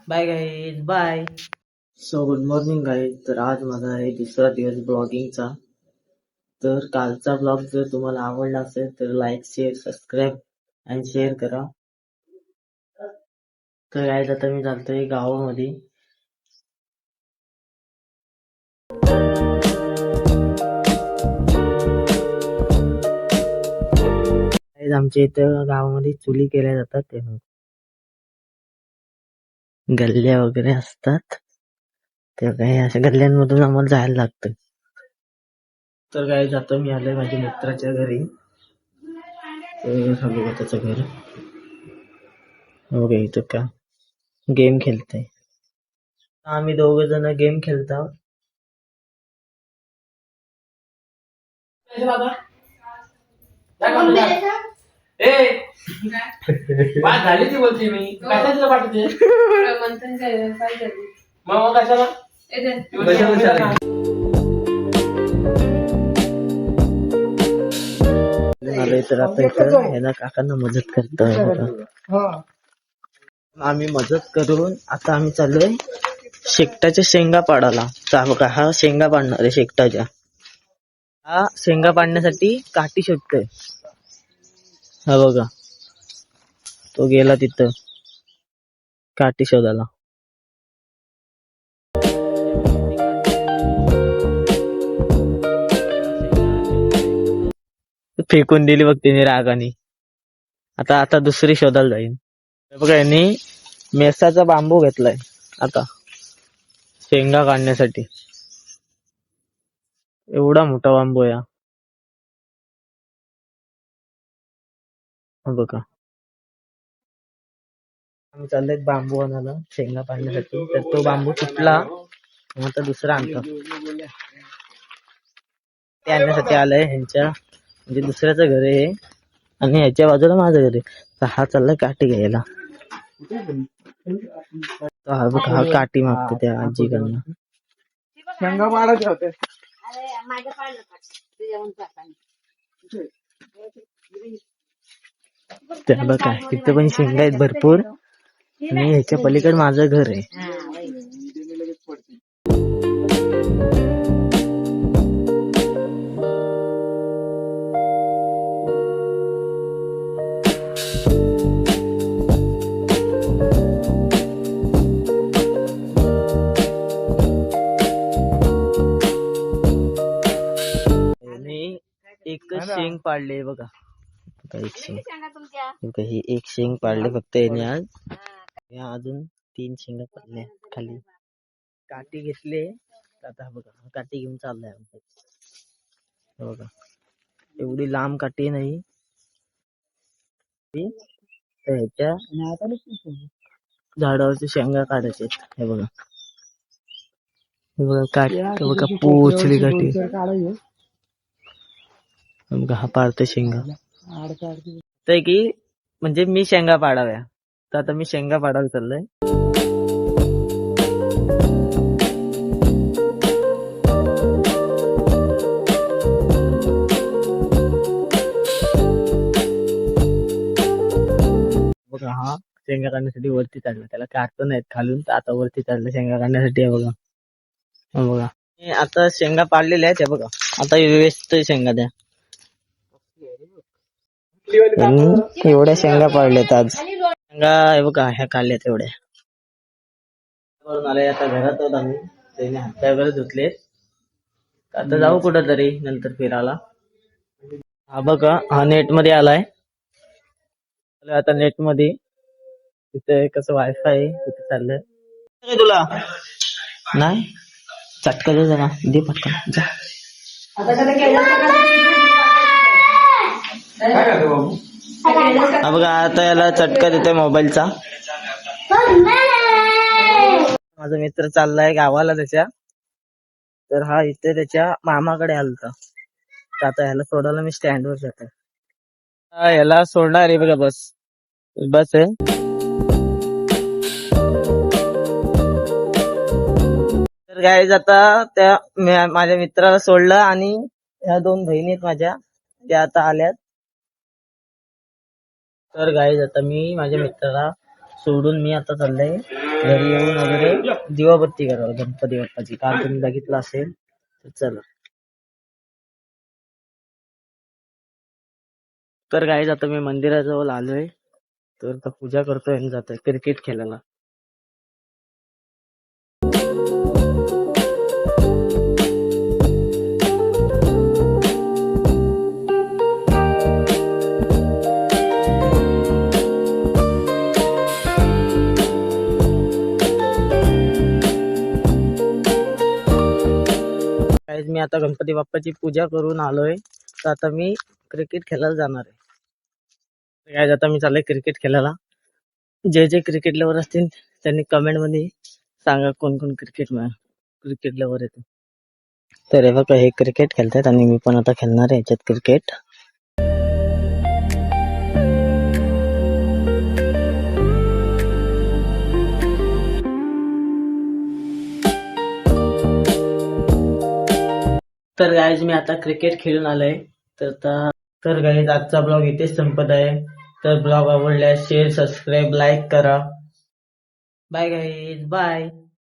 Bye guys bye. So good morning guys. तर आज माझा आहे दुसरा दिवस ब्लॉगिंगचा. तर कालचा ब्लॉग जर तुम्हाला आवडला असेल तर लाईक शेअर सबस्क्राईब आणि शेअर करा. तर गाईज आता मी चालतोय गावामध्ये. आमच्या इथं गावामध्ये चुली केल्या जातात, ते गल्ल्या वगैरे असतात. तर काही अशा गल्ल्यांमधून आम्हाला जायला लागतं. तर गाईज आता मी आलोय माझ्या मित्राच्या घरी. तर बघा त्याचं घर वगैरे. इथं का गेम खेळतोय. आम्ही दोघ जण गेम खेळतो. बात झाली ती बोलते मी. कशाला पाठवते मग कशाला तर आता इथं ह्याला काकांना मदत करतोय. आम्ही मदत करून आता आम्ही चाललोय शेकटाच्या शेंगा पाडायला. बघा हा शेंगा पाडणार आहे शेकटाच्या. हा शेंगा पाडण्यासाठी काठी शोधतोय. हा बघा तो गेला तिथं काठी शोधायला. फेकून दिली बघ तिने रागाने. आता आता दुसरी शोधायला जाईल. बघा यांनी मेसाचा बांबू घेतलाय आता शेंगा काढण्यासाठी. एवढा मोठा बांबू आहे हा बघा. आम्ही चाललोय बांबू आणायला शेंगा पाडण्यासाठी. तर तो बांबू तुटला, आता दुसरा आणतो. ते आणण्यासाठी आलंय ह्यांच्या म्हणजे दुसऱ्याचं घर आहे आणि ह्याच्या बाजूला माझं घर आहे. तर हा चाललाय काठी घ्यायला. हा बघा हा काठी मागतो त्या आजीकडनं. शेंगा पाडायचे होते. त्या बघा तिथं पण शेंगा आहेत भरपूर आणि ह्याच्या पलीकडे माझं घर आहे. एकच शेंग पाडले बघा. एक शेंग ही एक शेंग पाडले फक्त याने आज. या अजून 3 शेंगा पडल्या खाली. काठी घेतले आता बघा काठी घेऊन चाललाय बघा. एवढी लांब काठी नाही ह्याच्या झाडावरची शेंगा काढायचे. हे बघा हे बघा काठी बघा पोचली काठी. बघा हा पाडतो शेंगा. तर की म्हणजे मी शेंगा पाडाव्या. तर आता मी शेंगा पाडायला चाललोय. बघा हा शेंगा काढण्यासाठी वरती चढला. त्याला काढतो नाहीत खालून, तर आता वरती चढला शेंगा काढण्यासाठी. आहे बघा बघा आता शेंगा पाडलेल्या आहेत. बघा आता वेचतोय शेंगा त्या. एवढ्या शेंगा पाडल्यात आज. शेंगा हे बघा ह्या काढल्यात एवढ्या. आले आता घरात आहोत आम्ही. त्याने हात वगैरे धुतलेत. आता जाऊ कुठं तरी नंतर फिरायला. हा बघा हा नेट मध्ये आलाय. आता नेट मध्ये तिथे कसं वायफाय आहे तिथे चाललंय. तुला नाही चटका दे जरा दे पटकन जा. हा बघा आता याला चटका देतोय मोबाईलचा. माझा मित्र चाललाय गावाला त्याच्या. तर हा इथे त्याच्या मामाकडे आलता. तर आता ह्याला सोडायला मी स्टँड वर जातो. ह्याला सोडणार आहे बघा बस बस आहे. तर गाईज आता त्या माझ्या मित्राला सोडलं आणि ह्या 2 बहिणी आहेत माझ्या त्या आता आल्यात. तर गाईज आता मी माझ्या मित्राला सोडून मी आता चाललोय घरी येऊन वगैरे दिवाबत्ती करावं गणपती बाप्पाची, काल तुम्ही बघितलं असेल तर चला. तर गाईज आता मी मंदिराजवळ आलोय, तर आता पूजा करतोय आणि जातोय क्रिकेट खेळायला. गाईज मी आता गणपती बाप्पाची पूजा करून आलोय, तर आता मी क्रिकेट खेळायला जाणार आहे. गाईज आता मी चाललोय क्रिकेट खेळायला. जे जे क्रिकेट लवर असतील त्यांनी कमेंट मध्ये सांगा कोण कोण क्रिकेट लवर येतो. तर हे बघा, हे क्रिकेट खेळतात आणि मी पण आता खेळणार आहे याच्यात क्रिकेट. तर गाईज मी आता क्रिकेट खेळून आलोय. तर गाईज आजचा ब्लॉग इथेच संपत आहे. तर ब्लॉग आवडल्यास शेअर, सबस्क्राईब, लाईक करा. Bye guys, bye.